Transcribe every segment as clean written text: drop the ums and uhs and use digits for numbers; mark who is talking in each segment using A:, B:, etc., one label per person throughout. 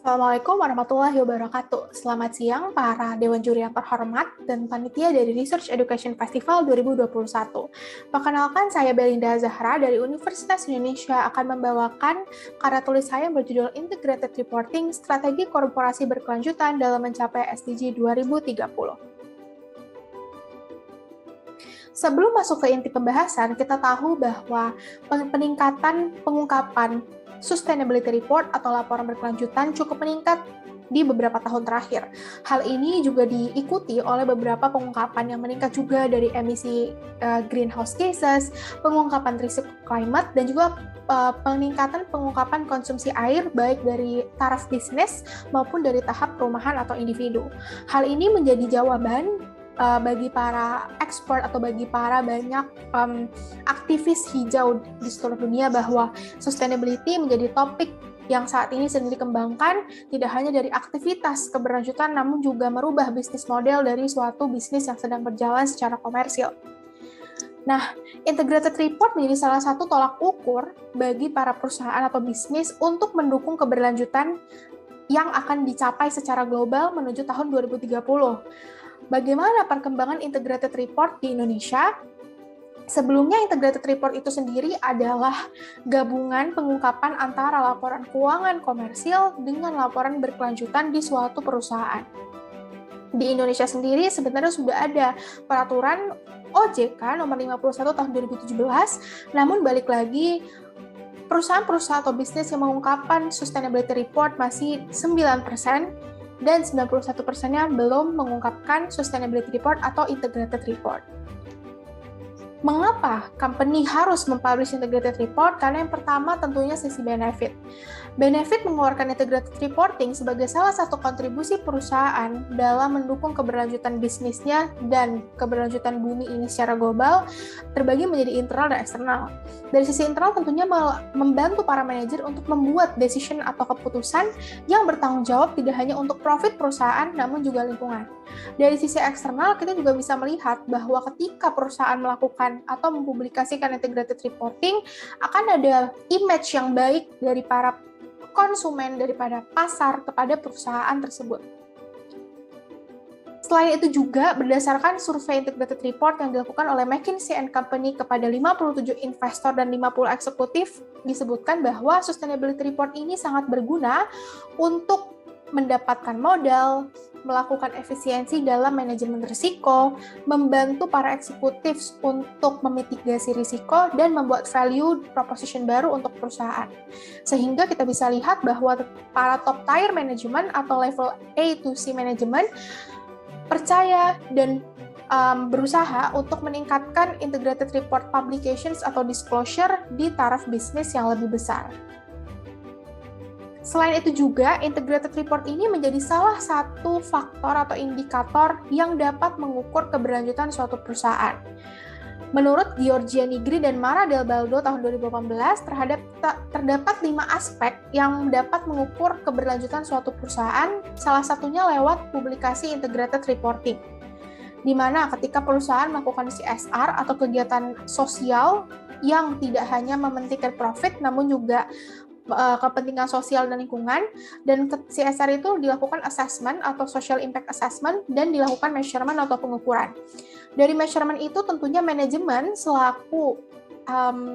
A: Assalamualaikum warahmatullahi wabarakatuh. Selamat siang para Dewan Juri yang terhormat dan panitia dari Research Education Festival 2021. Perkenalkan, saya Belinda Zahra dari Universitas Indonesia akan membawakan karya tulis saya yang berjudul Integrated Reporting, Strategi Korporasi Berkelanjutan dalam Mencapai SDG 2030. Sebelum masuk ke inti pembahasan, kita tahu bahwa peningkatan pengungkapan Sustainability Report atau laporan berkelanjutan cukup meningkat di beberapa tahun terakhir. Hal ini juga diikuti oleh beberapa pengungkapan yang meningkat juga dari emisi greenhouse gases, pengungkapan risiko climate, dan juga peningkatan pengungkapan konsumsi air baik dari taraf bisnis maupun dari tahap perumahan atau individu. Hal ini menjadi jawaban bagi para ekspor atau bagi para banyak aktivis hijau di seluruh dunia bahwa sustainability menjadi topik yang saat ini sedang dikembangkan tidak hanya dari aktivitas keberlanjutan namun juga merubah bisnis model dari suatu bisnis yang sedang berjalan secara komersil. Nah, integrated report menjadi salah satu tolak ukur bagi para perusahaan atau bisnis untuk mendukung keberlanjutan yang akan dicapai secara global menuju tahun 2030. Bagaimana perkembangan integrated report di Indonesia? Sebelumnya, integrated report itu sendiri adalah gabungan pengungkapan antara laporan keuangan komersil dengan laporan berkelanjutan di suatu perusahaan. Di Indonesia sendiri sebenarnya sudah ada peraturan OJK nomor 51 tahun 2017, namun balik lagi perusahaan-perusahaan atau bisnis yang mengungkapkan sustainability report masih 9%, dan 91%-nya belum mengungkapkan sustainability report atau integrated report. Mengapa company harus mempublish integrated report? Karena yang pertama tentunya sisi benefit. Benefit mengeluarkan integrated reporting sebagai salah satu kontribusi perusahaan dalam mendukung keberlanjutan bisnisnya dan keberlanjutan bumi ini secara global terbagi menjadi internal dan eksternal. Dari sisi internal tentunya membantu para manajer untuk membuat decision atau keputusan yang bertanggung jawab tidak hanya untuk profit perusahaan namun juga lingkungan. Dari sisi eksternal kita juga bisa melihat bahwa ketika perusahaan melakukan atau mempublikasikan integrated reporting akan ada image yang baik dari para konsumen daripada pasar kepada perusahaan tersebut. Selain itu juga berdasarkan survei integrated report yang dilakukan oleh McKinsey & Company kepada 57 investor dan 50 eksekutif, disebutkan bahwa sustainability report ini sangat berguna untuk mendapatkan modal, melakukan efisiensi dalam manajemen risiko, membantu para eksekutif untuk memitigasi risiko, dan membuat value proposition baru untuk perusahaan. Sehingga kita bisa lihat bahwa para top tier management atau level A to C management percaya dan berusaha untuk meningkatkan integrated report publications atau disclosure di taraf bisnis yang lebih besar. Selain itu juga, integrated report ini menjadi salah satu faktor atau indikator yang dapat mengukur keberlanjutan suatu perusahaan. Menurut Giorgia Nigri dan Mara Del Baldo tahun 2018, terdapat 5 aspek yang dapat mengukur keberlanjutan suatu perusahaan, salah satunya lewat publikasi integrated reporting. Di mana ketika perusahaan melakukan CSR atau kegiatan sosial yang tidak hanya mementingkan profit, namun juga kepentingan sosial dan lingkungan, dan CSR itu dilakukan assessment atau social impact assessment dan dilakukan measurement atau pengukuran. Dari measurement itu tentunya manajemen selaku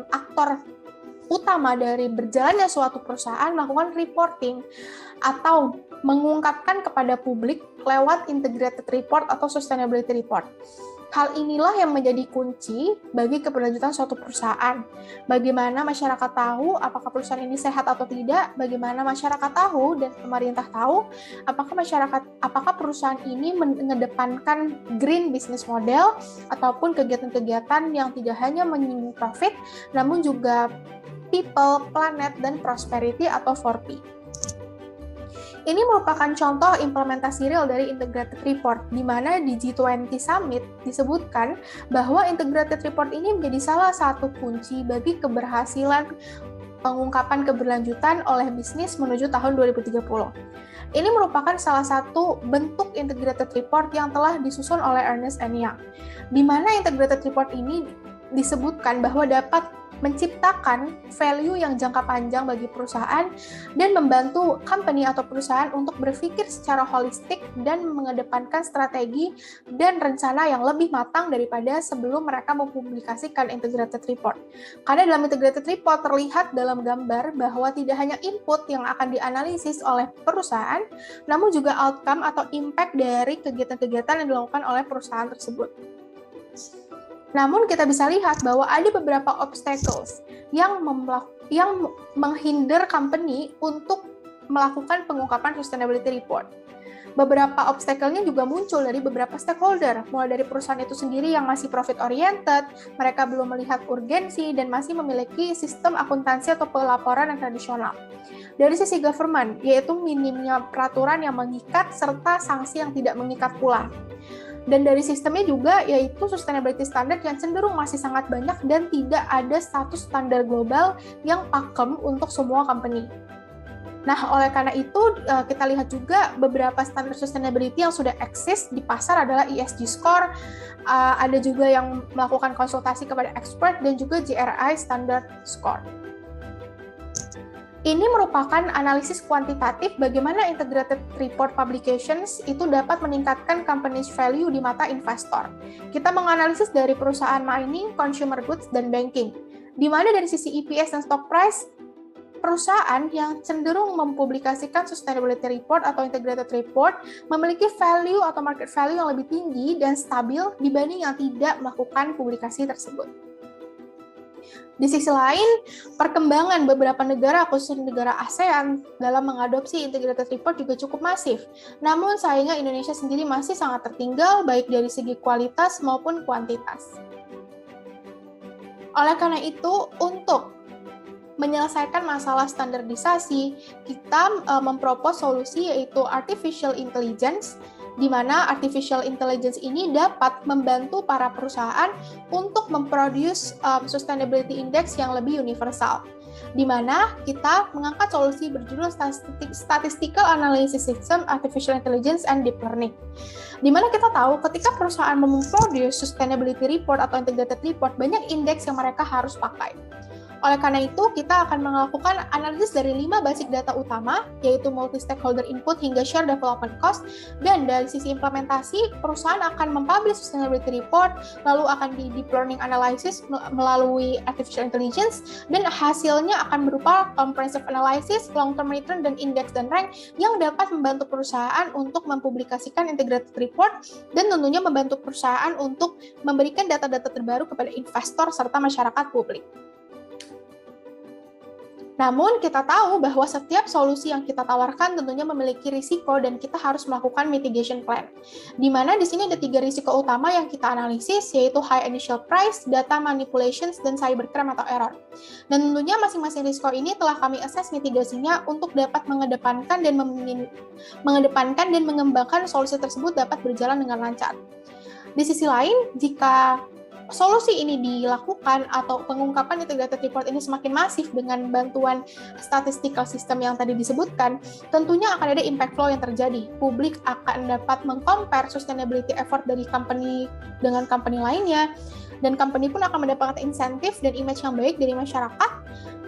A: aktor utama dari berjalannya suatu perusahaan melakukan reporting atau mengungkapkan kepada publik lewat integrated report atau sustainability report. Hal inilah yang menjadi kunci bagi keberlanjutan suatu perusahaan. Bagaimana masyarakat tahu apakah perusahaan ini sehat atau tidak, bagaimana masyarakat tahu dan pemerintah tahu apakah perusahaan ini mengedepankan green business model ataupun kegiatan-kegiatan yang tidak hanya menyinggung profit, namun juga people, planet, dan prosperity atau 4P. Ini merupakan contoh implementasi real dari integrated report, di mana di G20 Summit disebutkan bahwa integrated report ini menjadi salah satu kunci bagi keberhasilan pengungkapan keberlanjutan oleh bisnis menuju tahun 2030. Ini merupakan salah satu bentuk integrated report yang telah disusun oleh Ernst & Young, di mana integrated report ini disebutkan bahwa dapat menciptakan value yang jangka panjang bagi perusahaan dan membantu company atau perusahaan untuk berpikir secara holistik dan mengedepankan strategi dan rencana yang lebih matang daripada sebelum mereka mempublikasikan integrated report. Karena dalam integrated report terlihat dalam gambar bahwa tidak hanya input yang akan dianalisis oleh perusahaan, namun juga outcome atau impact dari kegiatan-kegiatan yang dilakukan oleh perusahaan tersebut. Namun kita bisa lihat bahwa ada beberapa obstacles yang menghindar company untuk melakukan pengungkapan sustainability report. Beberapa obstacle-nya juga muncul dari beberapa stakeholder, mulai dari perusahaan itu sendiri yang masih profit-oriented, mereka belum melihat urgensi, dan masih memiliki sistem akuntansi atau pelaporan yang tradisional. Dari sisi government, yaitu minimnya peraturan yang mengikat serta sanksi yang tidak mengikat pula. Dan dari sistemnya juga yaitu sustainability standard yang cenderung masih sangat banyak dan tidak ada status standar global yang pakem untuk semua company. Nah, oleh karena itu kita lihat juga beberapa standar sustainability yang sudah eksis di pasar adalah ESG score, ada juga yang melakukan konsultasi kepada expert dan juga GRI standard score. Ini merupakan analisis kuantitatif bagaimana integrated report publications itu dapat meningkatkan company's value di mata investor. Kita menganalisis dari perusahaan mining, consumer goods, dan banking. Di mana dari sisi EPS dan stock price, perusahaan yang cenderung mempublikasikan sustainability report atau integrated report memiliki value atau market value yang lebih tinggi dan stabil dibanding yang tidak melakukan publikasi tersebut. Di sisi lain, perkembangan beberapa negara, khususnya negara ASEAN, dalam mengadopsi integrated report juga cukup masif. Namun sayangnya Indonesia sendiri masih sangat tertinggal, baik dari segi kualitas maupun kuantitas. Oleh karena itu, untuk menyelesaikan masalah standarisasi, kita mempropos solusi yaitu artificial intelligence, di mana artificial intelligence ini dapat membantu para perusahaan untuk memproduce sustainability index yang lebih universal, di mana kita mengangkat solusi berjudul Statistical Analysis System, Artificial Intelligence, and Deep Learning. Di mana kita tahu ketika perusahaan memproduce sustainability report atau integrated report, banyak indeks yang mereka harus pakai. Oleh karena itu, kita akan melakukan analisis dari 5 basic data utama, yaitu multi-stakeholder input hingga share development cost, dan dari sisi implementasi, perusahaan akan mempublish sustainability report, lalu akan di deep learning analysis melalui artificial intelligence, dan hasilnya akan berupa comprehensive analysis, long-term return, dan index dan rank, yang dapat membantu perusahaan untuk mempublikasikan integrated report, dan tentunya membantu perusahaan untuk memberikan data-data terbaru kepada investor serta masyarakat publik. Namun, kita tahu bahwa setiap solusi yang kita tawarkan tentunya memiliki risiko dan kita harus melakukan mitigation plan. Di mana di sini ada 3 risiko utama yang kita analisis, yaitu high initial price, data manipulations, dan cybercrime atau error. Dan tentunya masing-masing risiko ini telah kami assess mitigasinya untuk dapat mengedepankan dan mengembangkan solusi tersebut dapat berjalan dengan lancar. Di sisi lain, jika solusi ini dilakukan atau pengungkapan integrated report ini semakin masif dengan bantuan statistical system yang tadi disebutkan, tentunya akan ada impact flow yang terjadi. Publik akan dapat meng-compare sustainability effort dari company dengan company lainnya, dan company pun akan mendapatkan insentif dan image yang baik dari masyarakat,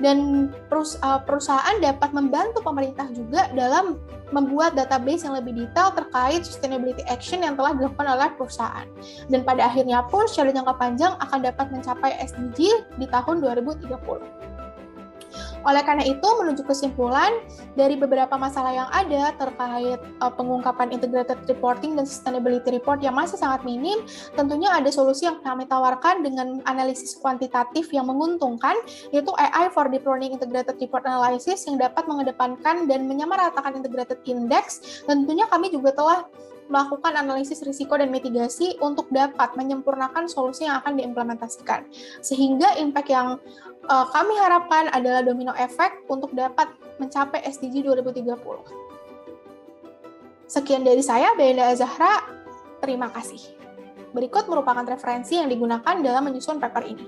A: dan perusahaan dapat membantu pemerintah juga dalam membuat database yang lebih detail terkait sustainability action yang telah dilakukan oleh perusahaan. Dan pada akhirnya pun secara jangka panjang akan dapat mencapai SDG di tahun 2030. Oleh karena itu, menuju kesimpulan, dari beberapa masalah yang ada terkait pengungkapan integrated reporting dan sustainability report yang masih sangat minim, tentunya ada solusi yang kami tawarkan dengan analisis kuantitatif yang menguntungkan, yaitu AI for Deep Learning Integrated Report Analysis yang dapat mengedepankan dan menyamaratakan integrated index. Tentunya kami juga telah melakukan analisis risiko dan mitigasi untuk dapat menyempurnakan solusi yang akan diimplementasikan. Sehingga impact yang kami harapkan adalah domino effect untuk dapat mencapai SDG 2030. Sekian dari saya, Belinda Azahra. Terima kasih. Berikut merupakan referensi yang digunakan dalam menyusun paper ini.